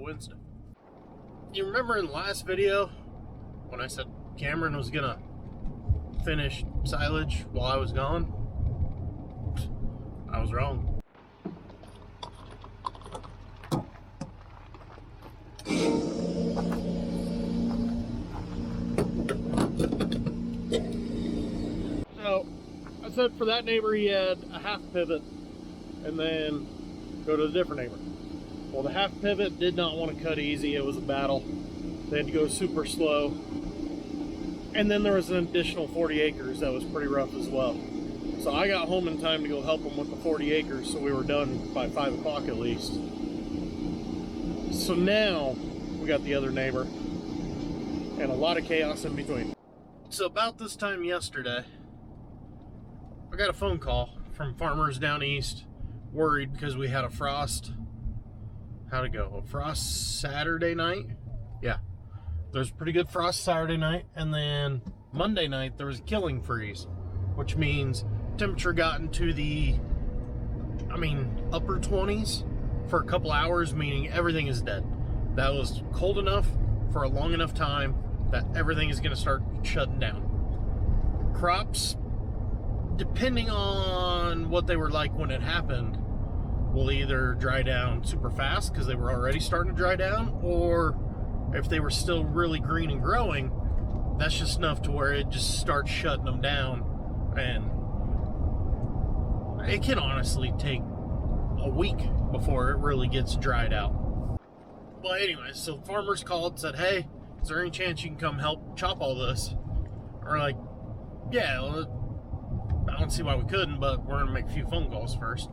Wednesday. You remember in the last video when I said Cameron was gonna finish silage while I was gone? I was wrong. So I said for that neighbor he had a half pivot and then go to a different neighbor. Well, the half pivot did not want to cut easy. It was a battle. They had to go super slow. And then there was an additional 40 acres that was pretty rough as well. So I got home in time to go help them with the 40 acres, so we were done by 5 o'clock at least. So now we got the other neighbor and a lot of chaos in between. So about this time yesterday, I got a phone call from farmers down east, worried because we had a frost. How'd it go? A frost Saturday night? Yeah. There's a pretty good frost Saturday night, and then Monday night there was a killing freeze, which means temperature got into the, upper 20s for a couple hours, meaning everything is dead. That was cold enough for a long enough time that everything is going to start shutting down. Crops, depending on what they were like when it happened, will either dry down super fast because they were already starting to dry down, or if they were still really green and growing, that's just enough to where it just starts shutting them down. And it can honestly take a week before it really gets dried out. But anyway, so farmers called, said, hey, is there any chance you can come help chop all this? We're like, yeah, well, I don't see why we couldn't, but we're gonna make a few phone calls first.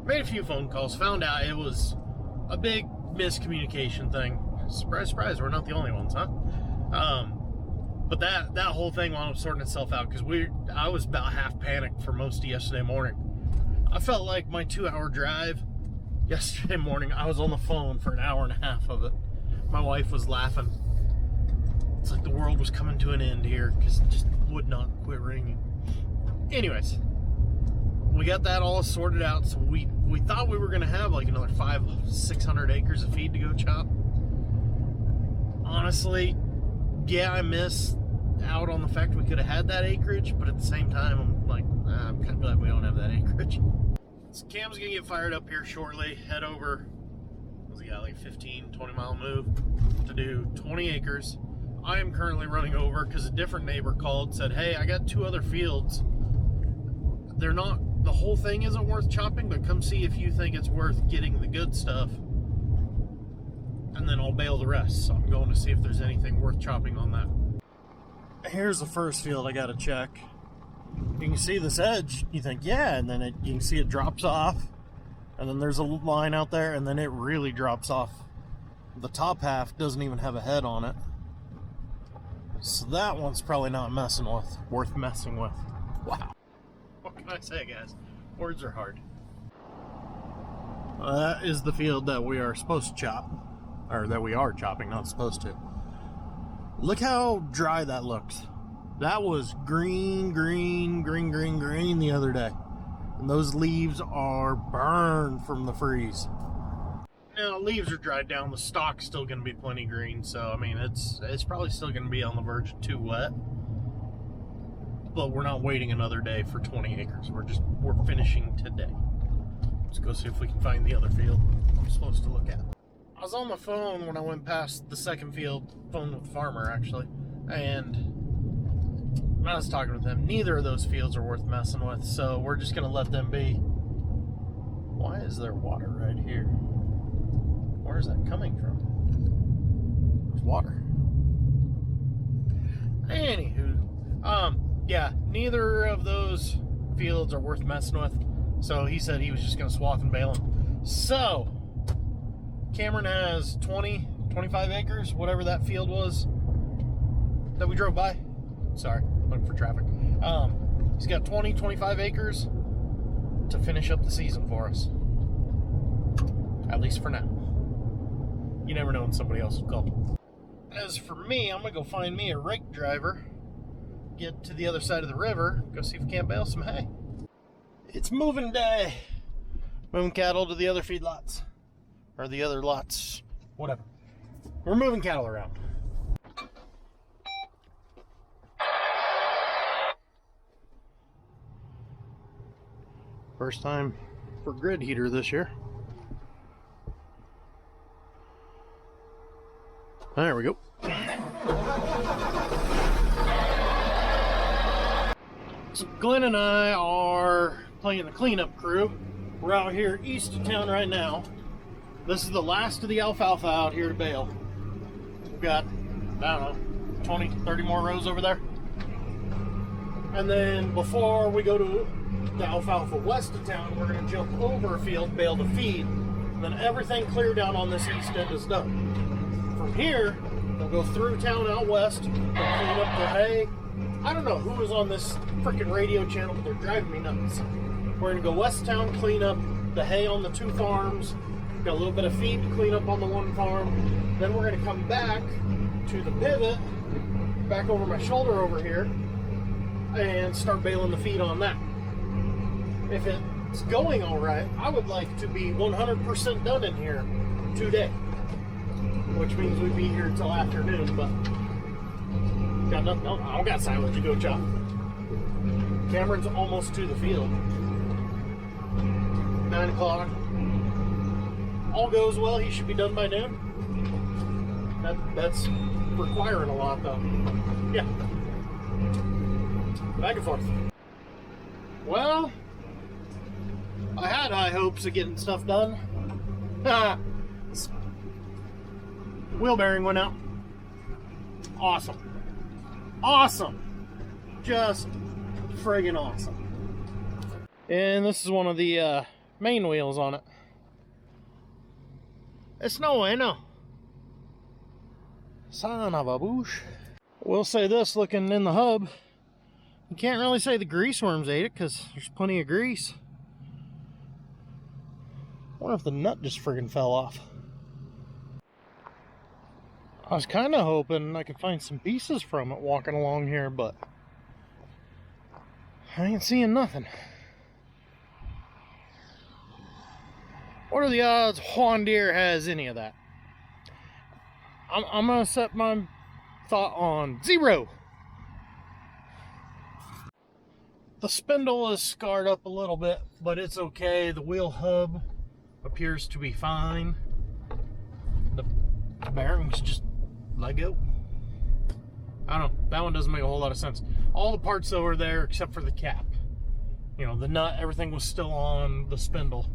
Made a few phone calls, found out it was a big miscommunication thing. Surprise, surprise, we're not the only ones, huh? But that whole thing wound up sorting itself out because I was about half panicked for most of yesterday morning. I felt like my 2-hour drive yesterday morning, I was on the phone for an hour and a half of it. My wife was laughing. It's like the world was coming to an end here because it just would not quit ringing. Anyways, we got that all sorted out. So we thought we were going to have like another 500-600 acres of feed to go chop. Honestly, yeah, I miss out on the fact we could have had that acreage, but at the same time, I'm like, I'm kind of glad we don't have that acreage. So Cam's gonna get fired up here shortly, head over, what's he got, like 15-20 mile move to do 20 acres. I am currently running over because a different neighbor called, said, hey, I got 2 other fields. They're not, the whole thing isn't worth chopping, but come see if you think it's worth getting the good stuff, and then I'll bail the rest. So I'm going to see if there's anything worth chopping on that. Here's the first field I got to check. You can see this edge, you think, yeah, and then you can see it drops off, and then there's a line out there, and then it really drops off. The top half doesn't even have a head on it. So that one's probably not worth messing with. Wow. What can I say, guys? Words are hard. That is the field that we are supposed to chop. Or that we are chopping, not supposed to. Look how dry that looks. That was green the other day. And those leaves are burned from the freeze. Now, leaves are dried down. The stalk's still going to be plenty green. So, it's probably still going to be on the verge of too wet. But we're not waiting another day for 20 acres. We're finishing today. Let's go see if we can find the other field I'm supposed to look at. I was on the phone when I went past the second field, phone with the farmer actually, and when I was talking with him, neither of those fields are worth messing with, so we're just going to let them be. Why is there water right here? Where is that coming from? There's water. Anywho, yeah, neither of those fields are worth messing with, so he said he was just going to swath and bale them. So Cameron has 25 acres, whatever that field was that we drove by. Sorry, looking for traffic. He's got 25 acres to finish up the season for us. At least for now. You never know when somebody else will call. As for me, I'm going to go find me a rake driver, get to the other side of the river, go see if we can't bale some hay. It's moving day. Moving cattle to the other feedlots. Or the other lots, whatever. We're moving cattle around. First time for grid heater this year. There we go. So Glenn and I are playing the cleanup crew. We're out here east of town right now. This is the last of the alfalfa out here to bale. We've got, I don't know, 20, 30 more rows over there. And then before we go to the alfalfa west of town, we're going to jump over a field, bale the feed. Then everything clear down on this east end is done. From here, we'll go through town out west, we'll clean up the hay. I don't know who was on this freaking radio channel, but they're driving me nuts. We're going to go west of town, clean up the hay on the 2 farms. Got a little bit of feed to clean up on the 1 farm. Then we're going to come back to the pivot, back over my shoulder over here, and start baling the feed on that. If it's going all right, I would like to be 100% done in here today, which means we'd be here till afternoon, but got nothing else. I don't got silage to go chop. Cameron's almost to the field. 9 o'clock. All goes well, he should be done by noon. That's requiring a lot, though. Yeah. Back and forth. Well, I had high hopes of getting stuff done. Wheel bearing went out. Awesome. Awesome. Just friggin' awesome. And this is one of the main wheels on it. It's no way, no. Son of a boosh. We'll say this, looking in the hub, you can't really say the grease worms ate it because there's plenty of grease. I wonder if the nut just friggin' fell off. I was kind of hoping I could find some pieces from it walking along here, but I ain't seeing nothing. What are the odds Juan Deere has any of that? I'm going to set my thought on 0. The spindle is scarred up a little bit, but it's okay. The wheel hub appears to be fine. The bearings just let go. I don't know. That one doesn't make a whole lot of sense. All the parts though are there except for the cap. You know, the nut, everything was still on the spindle.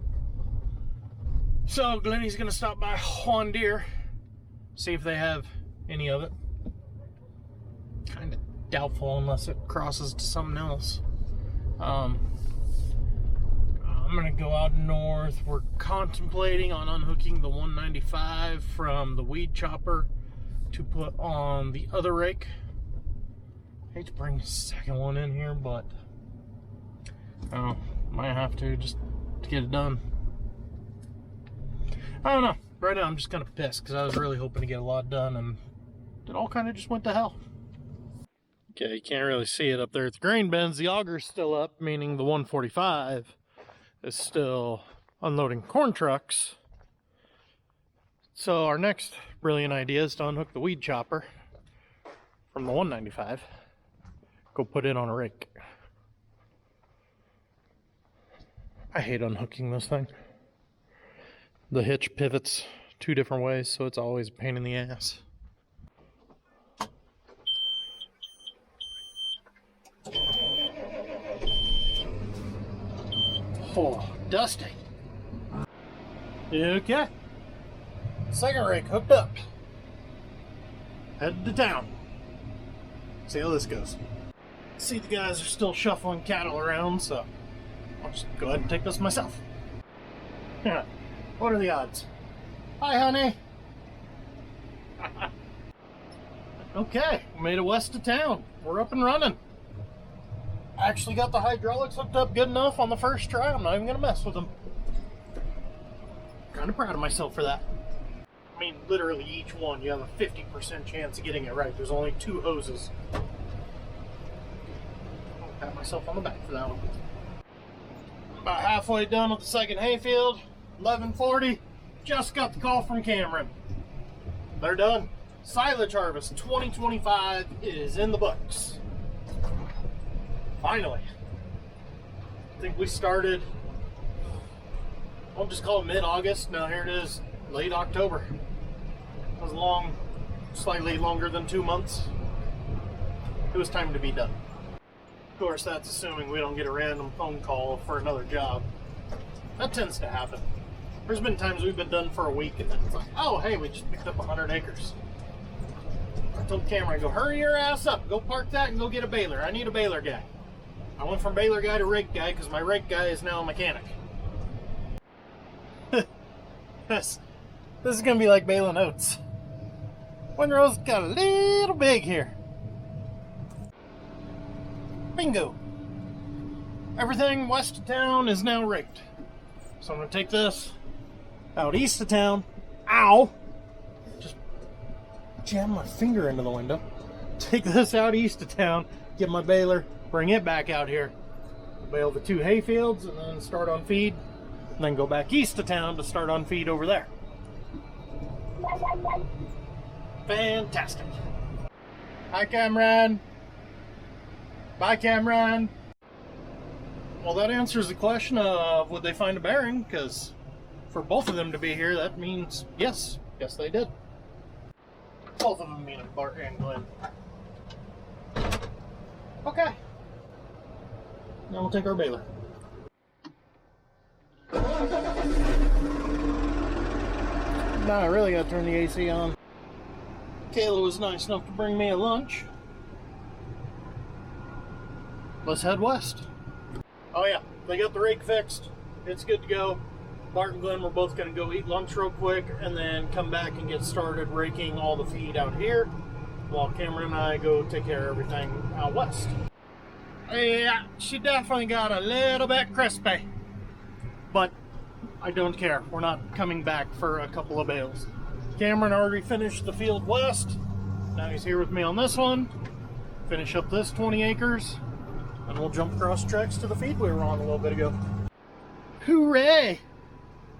So Glenny's gonna stop by Juan Deere, see if they have any of it. Kind of doubtful unless it crosses to something else. I'm gonna go out north. We're contemplating on unhooking the 195 from the weed chopper to put on the other rake. I hate to bring the second one in here, but might have to just to get it done. I don't know. Right now I'm just kind of pissed because I was really hoping to get a lot done and it all kind of just went to hell. Okay, you can't really see it up there at the grain bins. The auger's still up, meaning the 145 is still unloading corn trucks. So our next brilliant idea is to unhook the weed chopper from the 195, go put it on a rake. I hate unhooking this thing. The hitch pivots 2 different ways, so it's always a pain in the ass. Oh, dusty. Okay. Second rake hooked up. Headed to town. See how this goes. See, the guys are still shuffling cattle around, so I'll just go ahead and take this myself. Yeah. What are the odds? Hi, honey. Okay, we made it west of town. We're up and running. I actually got the hydraulics hooked up good enough on the first try. I'm not even gonna mess with them. Kind of proud of myself for that. I mean, literally each one, you have a 50% chance of getting it right. There's only 2 hoses. I'll pat myself on the back for that one. About halfway done with the second hayfield. 11:40, just got the call from Cameron. They're done. Silage harvest 2025 is in the books. Finally. I think we started, I'll just call it mid-August. No, here it is, late October. It was long, slightly longer than 2 months. It was time to be done. Of course, that's assuming we don't get a random phone call for another job. That tends to happen. There's been times we've been done for a week and then it's like, oh, hey, we just picked up 100 acres. I told Cameron, I go, hurry your ass up. Go park that and go get a baler. I need a baler guy. I went from baler guy to rake guy because my rake guy is now a mechanic. This is going to be like baling oats. Windrow's got a little big here. Bingo. Everything west of town is now raked. So I'm going to take this out east of town. Ow! Just jam my finger into the window. Take this out east of town, get my baler, bring it back out here, bale the 2 hay fields, and then start on feed, and then go back east of town to start on feed over there. Fantastic. Hi, Cameron. Bye, Cameron. Well, that answers the question of would they find a bearing, because for both of them to be here, that means yes. Yes, they did. Both of them meaning Bart and Glenn. Okay. Now we'll take our baler. Now I really gotta turn the AC on. Kayla was nice enough to bring me a lunch. Let's head west. Oh yeah, they got the rake fixed. It's good to go. Bart and Glenn were both gonna go eat lunch real quick and then come back and get started raking all the feed out here while Cameron and I go take care of everything out west. Yeah, she definitely got a little bit crispy. But I don't care. We're not coming back for a couple of bales. Cameron already finished the field west. Now he's here with me on this one. Finish up this 20 acres. And we'll jump across tracks to the feed we were on a little bit ago. Hooray!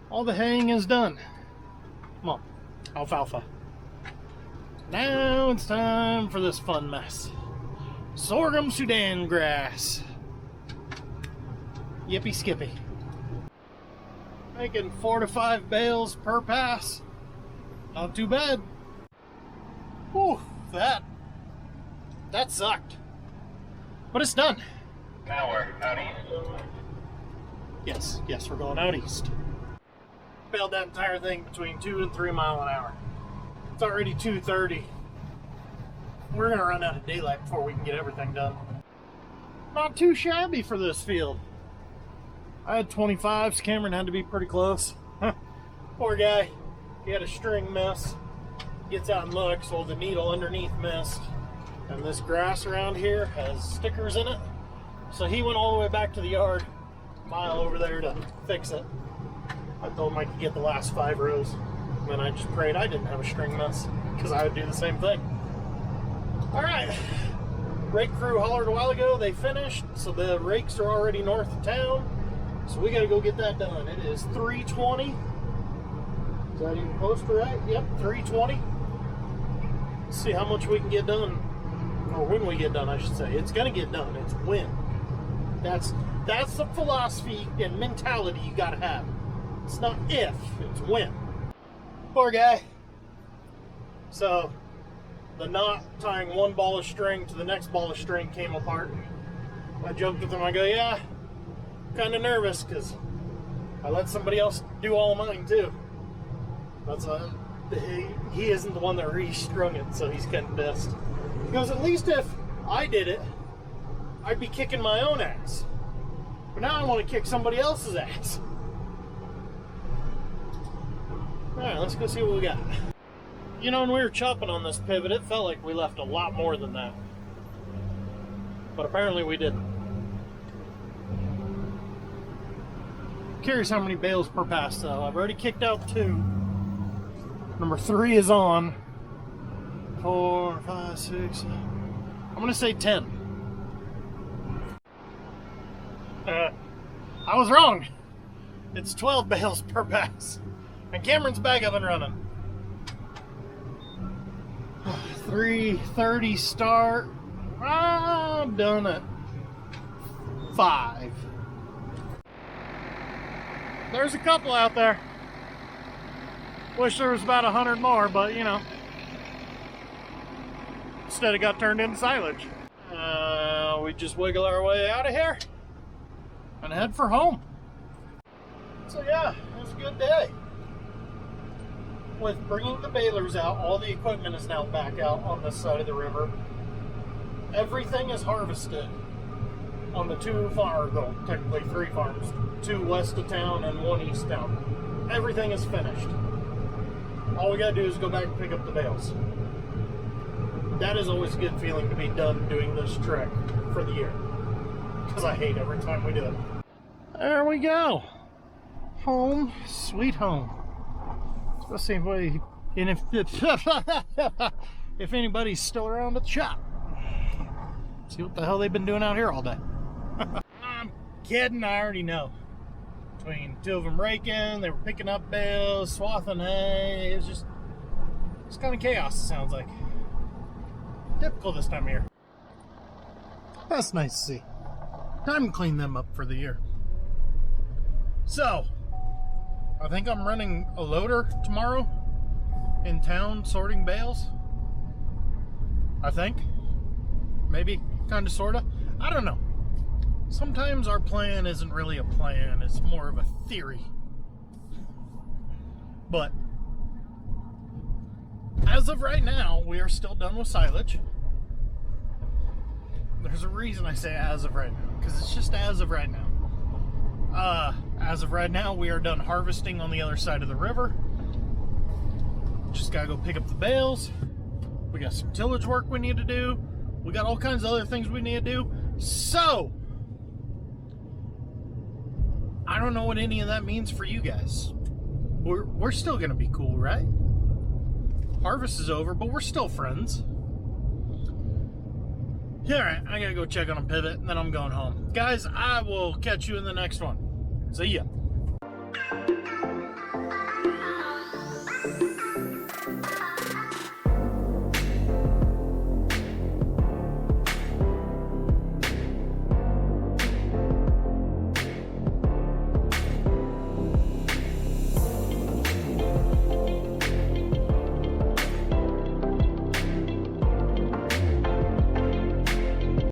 All the haying is done. Come on, alfalfa. Now it's time for this fun mess. Sorghum Sudan grass. Yippee skippy. Making 4 to 5 bales per pass. Not too bad. Whew, that sucked. But it's done. Now we're out east. Yes, we're going out east. Bailed that entire thing between 2 and 3 mile an hour. It's already 2:30. We're gonna run out of daylight before we can get everything done. Not too shabby for this field. I had 25s. Cameron had to be pretty close. Poor guy. He had a string miss. Gets out and looks. Well, the needle underneath missed. And this grass around here has stickers in it. So he went all the way back to the yard, a mile over there to fix it. I told him I could get the last 5 rows. And then I just prayed I didn't have a string miss, because I would do the same thing. Alright. Rake crew hollered a while ago. They finished. So the rakes are already north of town. So we got to go get that done. It is 3:20. Is that even close to right? Yep, 3:20. Let's see how much we can get done. Or when we get done, I should say. It's going to get done. It's when. That's the philosophy and mentality you got to have. It's not if, it's when. Poor guy. So, the knot tying one ball of string to the next ball of string came apart. I joked with him. I go, yeah, kind of nervous because I let somebody else do all of mine too. He isn't the one that restrung it, so he's kind of pissed. He goes, at least if I did it, I'd be kicking my own ass. But now I want to kick somebody else's ass. Alright, let's go see what we got. You know, when we were chopping on this pivot, it felt like we left a lot more than that. But apparently we didn't. Curious how many bales per pass though. I've already kicked out 2. Number 3 is on. 4, 5, 6, 7. I'm going to say 10. I was wrong. It's 12 bales per pass. And Cameron's back up and running. 3:30 start. I'm done at 5. There's a couple out there. Wish there was about 100 more, but you know, instead it got turned into silage. We just wiggle our way out of here and head for home. So yeah, it was a good day. With bringing the balers out, all the equipment is now back out on this side of the river. Everything is harvested on the 2 farms, well, technically 3 farms, 2 west of town and 1 east of town. Everything is finished. All we gotta do is go back and pick up the bales. That is always a good feeling to be done doing this trek for the year, because I hate every time we do it. There we go. Home, sweet home. Let's see if anybody's still around at the shop. See what the hell they've been doing out here all day. I'm kidding, I already know. Between 2 of them raking, they were picking up bales, swathing hay. It's kind of chaos, it sounds like. Typical this time of year. That's nice to see. Time to clean them up for the year. So, I think I'm running a loader tomorrow in town sorting bales. I think. Maybe, kind of, sort of. I don't know. Sometimes our plan isn't really a plan, it's more of a theory. But as of right now, we are still done with silage. There's a reason I say as of right now, because it's just as of right now. As of right now, we are done harvesting on the other side of the river. Just gotta go pick up the bales. We got some tillage work we need to do. We got all kinds of other things we need to do. So, I don't know what any of that means for you guys. We're still gonna be cool, right? Harvest is over, but we're still friends. Alright, I gotta go check on a pivot, and then I'm going home. Guys, I will catch you in the next one. See ya.